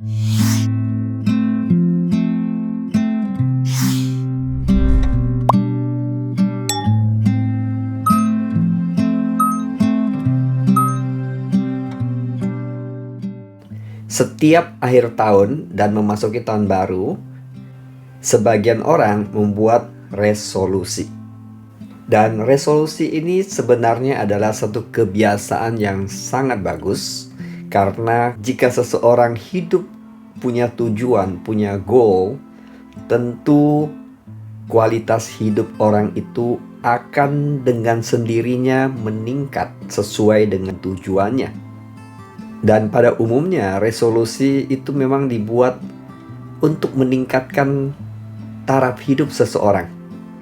Setiap akhir tahun dan memasuki tahun baru, sebagian orang membuat resolusi. Dan resolusi ini sebenarnya adalah satu kebiasaan yang sangat bagus, karena jika seseorang hidup punya tujuan, punya goal, tentu kualitas hidup orang itu akan dengan sendirinya meningkat sesuai dengan tujuannya. Dan pada umumnya resolusi itu memang dibuat untuk meningkatkan taraf hidup seseorang.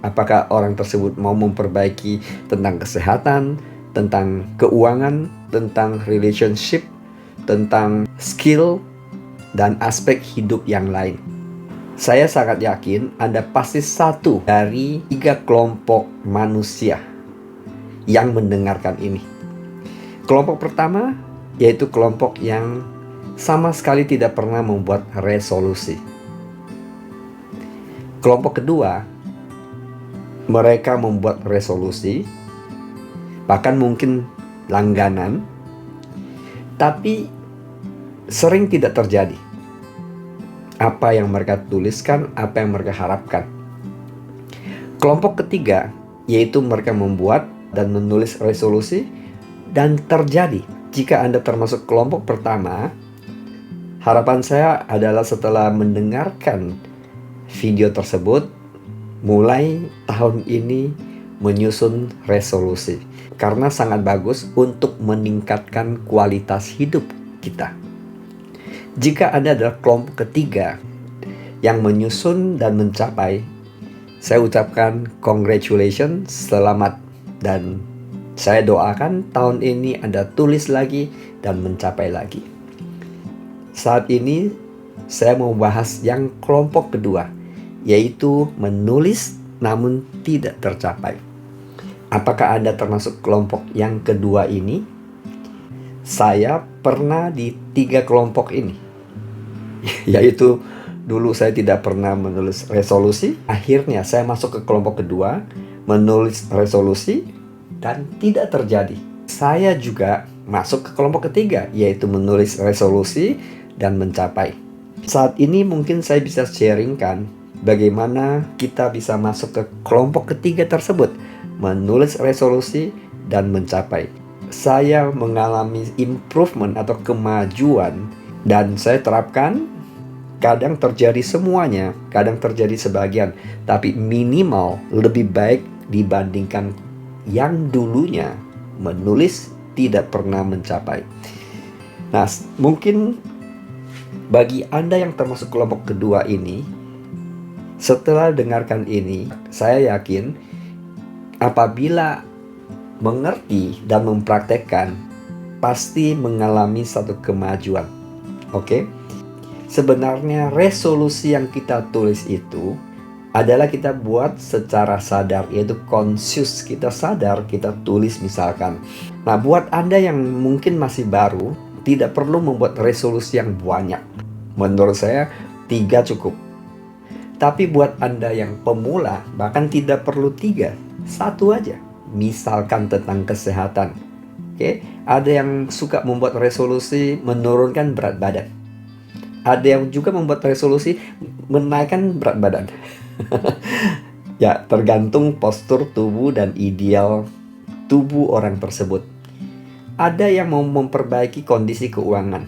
Apakah orang tersebut mau memperbaiki tentang kesehatan, tentang keuangan, tentang relationship, tentang skill, dan aspek hidup yang lain. Saya sangat yakin Anda pasti satu dari 3 kelompok manusia yang mendengarkan ini. Kelompok pertama yaitu kelompok yang sama sekali tidak pernah membuat resolusi. Kelompok kedua, mereka membuat resolusi, bahkan mungkin langganan, tapi sering tidak terjadi apa yang mereka tuliskan, apa yang mereka harapkan. Kelompok ketiga, yaitu mereka membuat dan menulis resolusi dan terjadi. Jika Anda termasuk kelompok pertama, harapan saya adalah setelah mendengarkan video tersebut, mulai tahun ini menyusun resolusi. Karena sangat bagus untuk meningkatkan kualitas hidup kita. Jika Anda adalah kelompok ketiga yang menyusun dan mencapai, saya ucapkan congratulations, selamat, dan saya doakan tahun ini Anda tulis lagi dan mencapai lagi. Saat ini saya mau bahas yang kelompok kedua, yaitu menulis namun tidak tercapai. Apakah Anda termasuk kelompok yang kedua ini? Saya pernah di 3 kelompok ini. Yaitu dulu saya tidak pernah menulis resolusi, akhirnya saya masuk ke kelompok kedua, menulis resolusi, dan tidak terjadi. Saya juga masuk ke kelompok ketiga, yaitu menulis resolusi dan mencapai. Saat ini mungkin saya bisa sharingkan bagaimana kita bisa masuk ke kelompok ketiga tersebut, menulis resolusi dan mencapai. Saya mengalami improvement atau kemajuan, dan saya terapkan. Kadang terjadi semuanya, kadang terjadi sebagian, tapi minimal lebih baik dibandingkan yang dulunya menulis tidak pernah mencapai. Nah, mungkin bagi Anda yang termasuk kelompok kedua ini, setelah dengarkan ini, saya yakin apabila mengerti dan mempraktekkan, pasti mengalami satu kemajuan. Oke? Sebenarnya resolusi yang kita tulis itu adalah kita buat secara sadar, yaitu conscious. Kita sadar, kita tulis misalkan. Nah, buat Anda yang mungkin masih baru, tidak perlu membuat resolusi yang banyak. Menurut saya 3 cukup. Tapi buat Anda yang pemula, bahkan tidak perlu 3, 1 aja. Misalkan tentang kesehatan. Oke, ada yang suka membuat resolusi menurunkan berat badan. Ada yang juga membuat resolusi menaikkan berat badan. Ya, tergantung postur tubuh dan ideal tubuh orang tersebut. Ada yang mau memperbaiki kondisi keuangan,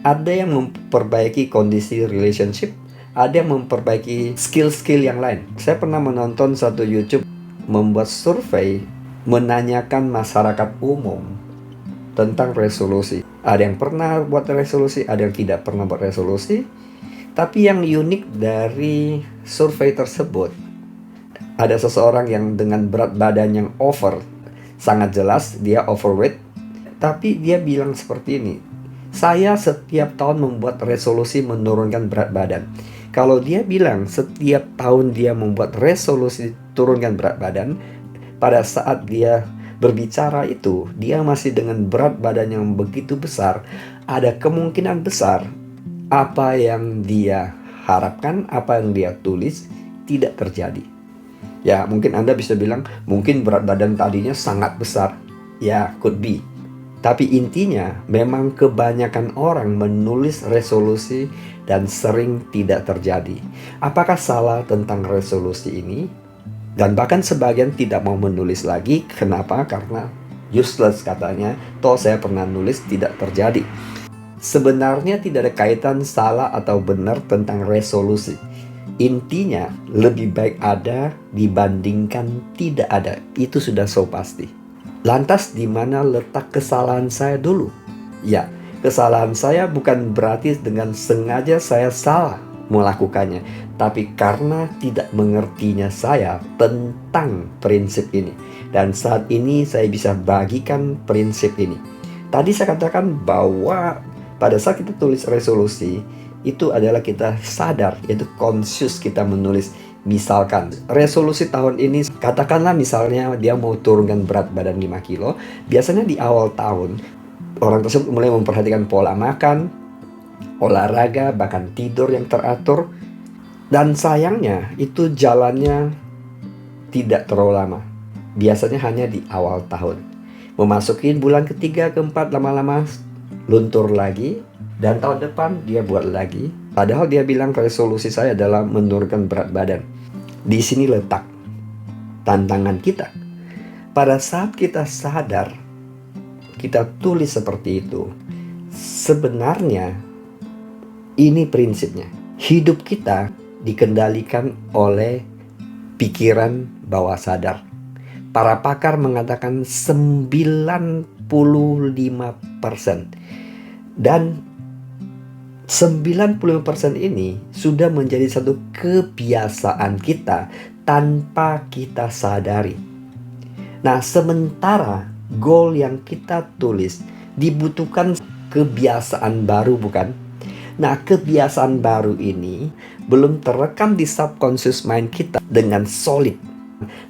ada yang memperbaiki kondisi relationship, ada yang memperbaiki skill-skill yang lain. Saya pernah menonton satu YouTube membuat survei menanyakan masyarakat umum tentang resolusi. Ada yang pernah buat resolusi, ada yang tidak pernah buat resolusi. Tapi yang unik dari survei tersebut, ada seseorang yang dengan berat badan yang over, sangat jelas dia overweight. Tapi dia bilang seperti ini, saya setiap tahun membuat resolusi menurunkan berat badan. Kalau dia bilang setiap tahun dia membuat resolusi turunkan berat badan, pada saat dia berbicara itu, dia masih dengan berat badan yang begitu besar, ada kemungkinan besar apa yang dia harapkan, apa yang dia tulis tidak terjadi. Ya, mungkin Anda bisa bilang, mungkin berat badan tadinya sangat besar. Ya, could be. Tapi intinya, memang kebanyakan orang menulis resolusi dan sering tidak terjadi. Apakah salah tentang resolusi ini? Dan bahkan sebagian tidak mau menulis lagi. Kenapa? Karena useless katanya. Toh saya pernah nulis tidak terjadi. Sebenarnya tidak ada kaitan salah atau benar tentang resolusi. Intinya, lebih baik ada dibandingkan tidak ada. Itu sudah so pasti. Lantas di mana letak kesalahan saya dulu? Ya, kesalahan saya bukan berarti dengan sengaja saya salah melakukannya, tapi karena tidak mengertinya saya tentang prinsip ini. Dan saat ini saya bisa bagikan prinsip ini. Tadi saya katakan bahwa pada saat kita tulis resolusi, itu adalah kita sadar, yaitu conscious kita menulis. Misalkan resolusi tahun ini, katakanlah misalnya dia mau turunkan berat badan 5 kilo. Biasanya di awal tahun orang tersebut mulai memperhatikan pola makan, olahraga, bahkan tidur yang teratur. Dan sayangnya itu jalannya tidak terlalu lama. Biasanya hanya di awal tahun. Memasuki bulan ketiga, keempat, lama-lama luntur lagi. Dan tahun depan dia buat lagi. Padahal dia bilang resolusi saya adalah menurunkan berat badan. Di sini letak tantangan kita. Pada saat kita sadar, kita tulis seperti itu. Sebenarnya ini prinsipnya. Hidup kita dikendalikan oleh pikiran bawah sadar. Para pakar mengatakan 95%. Dan 95% ini sudah menjadi satu kebiasaan kita tanpa kita sadari. Nah, sementara goal yang kita tulis dibutuhkan kebiasaan baru, bukan? Nah, kebiasaan baru ini belum terekam di subconscious mind kita dengan solid.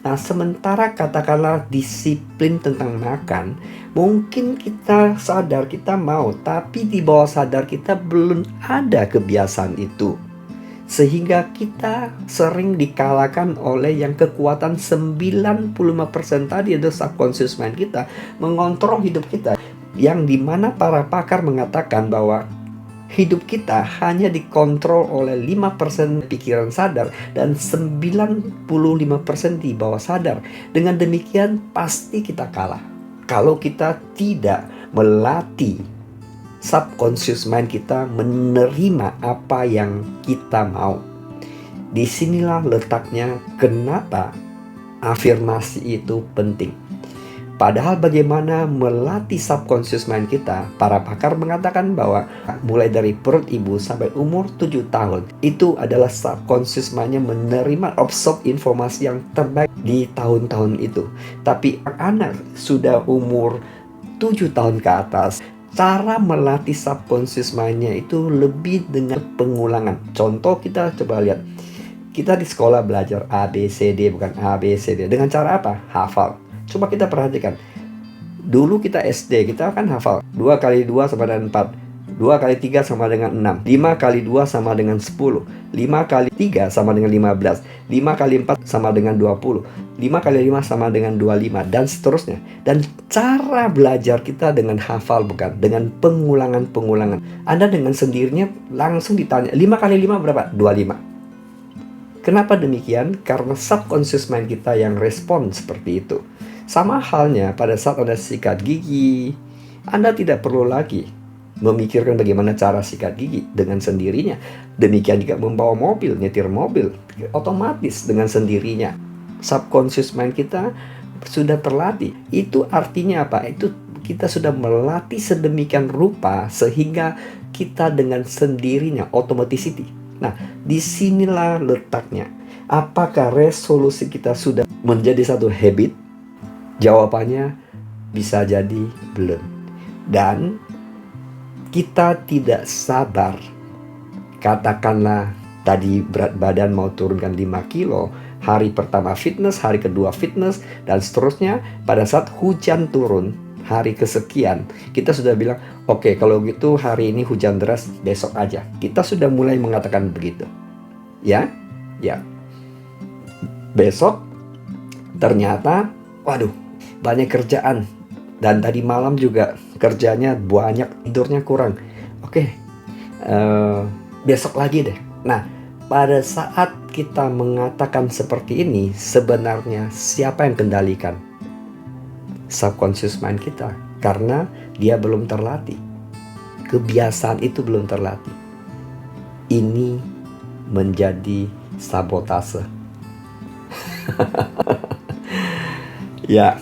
Nah, sementara katakanlah disiplin tentang makan, mungkin kita sadar kita mau, tapi di bawah sadar kita belum ada kebiasaan itu. Sehingga kita sering dikalahkan oleh yang kekuatan 95% tadi, itu subconscious mind kita mengontrol hidup kita. Yang dimana para pakar mengatakan bahwa hidup kita hanya dikontrol oleh 5% pikiran sadar dan 95% di bawah sadar. Dengan demikian pasti kita kalah. Kalau kita tidak melatih subconscious mind kita menerima apa yang kita mau. Disinilah letaknya kenapa afirmasi itu penting. Padahal bagaimana melatih subconscious mind kita, para pakar mengatakan bahwa mulai dari perut ibu sampai umur 7 tahun, itu adalah subconscious mind-nya menerima absorb informasi yang terbaik di tahun-tahun itu. Tapi anak sudah umur 7 tahun ke atas, cara melatih subconscious mind-nya itu lebih dengan pengulangan. Contoh kita coba lihat. Kita di sekolah belajar A, B, C, D, bukan A, B, C, D. Dengan cara apa? Hafal. Coba kita perhatikan. Dulu kita SD, kita kan hafal 2 kali 2 sama dengan 4, 2 kali 3 sama dengan 6, 5 kali 2 sama dengan 10, 5 kali 3 sama dengan 15, 5 kali 4 sama dengan 20, 5 kali 5 sama dengan 25, dan seterusnya. Dan cara belajar kita dengan hafal, bukan dengan pengulangan-pengulangan. Anda dengan sendirinya langsung ditanya 5 kali 5 berapa? 25. Kenapa demikian? Karena subconscious mind kita yang respon seperti itu. Sama halnya pada saat Anda sikat gigi, Anda tidak perlu lagi memikirkan bagaimana cara sikat gigi dengan sendirinya. Demikian juga membawa mobil, nyetir mobil, otomatis dengan sendirinya. Subconscious mind kita sudah terlatih. Itu artinya apa? Itu kita sudah melatih sedemikian rupa sehingga kita dengan sendirinya, automaticity. Nah, disinilah letaknya. Apakah resolusi kita sudah menjadi satu habit? Jawabannya bisa jadi belum. Dan kita tidak sabar. Katakanlah tadi berat badan mau turunkan 5 kilo. Hari pertama fitness, hari kedua fitness, dan seterusnya. Pada saat hujan turun, hari kesekian, kita sudah bilang, oke, kalau gitu hari ini hujan deras, besok aja. Kita sudah mulai mengatakan begitu. Ya, ya. Besok ternyata, waduh, banyak kerjaan. Dan tadi malam juga kerjanya banyak, tidurnya kurang. Oke, besok lagi deh. Nah, pada saat kita mengatakan seperti ini, sebenarnya siapa yang kendalikan? Subconscious mind kita, karena dia belum terlatih. Kebiasaan itu belum terlatih. Ini menjadi sabotase. Ya,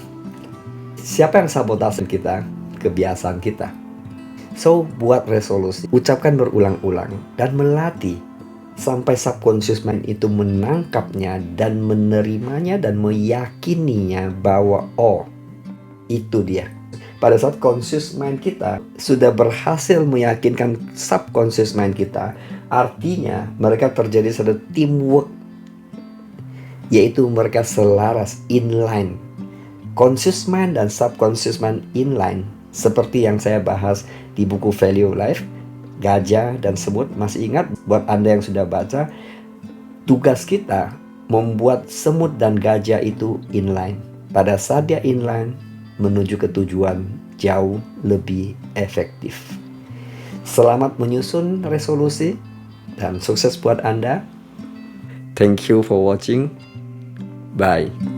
siapa yang sabotase kita? Kebiasaan kita. So, buat resolusi, ucapkan berulang-ulang dan melatih sampai subconscious mind itu menangkapnya dan menerimanya dan meyakininya bahwa oh, itu dia. Pada saat conscious mind kita sudah berhasil meyakinkan subconscious mind kita, artinya mereka terjadi satu teamwork, yaitu mereka selaras, inline. Conscious mind dan subconscious mind inline, seperti yang saya bahas di buku Value Life, gajah dan semut. Masih ingat? Buat Anda yang sudah baca, tugas kita membuat semut dan gajah itu inline. Pada saat dia inline, menuju ke tujuan jauh lebih efektif. Selamat menyusun resolusi dan sukses buat Anda. Thank you for watching. Bye.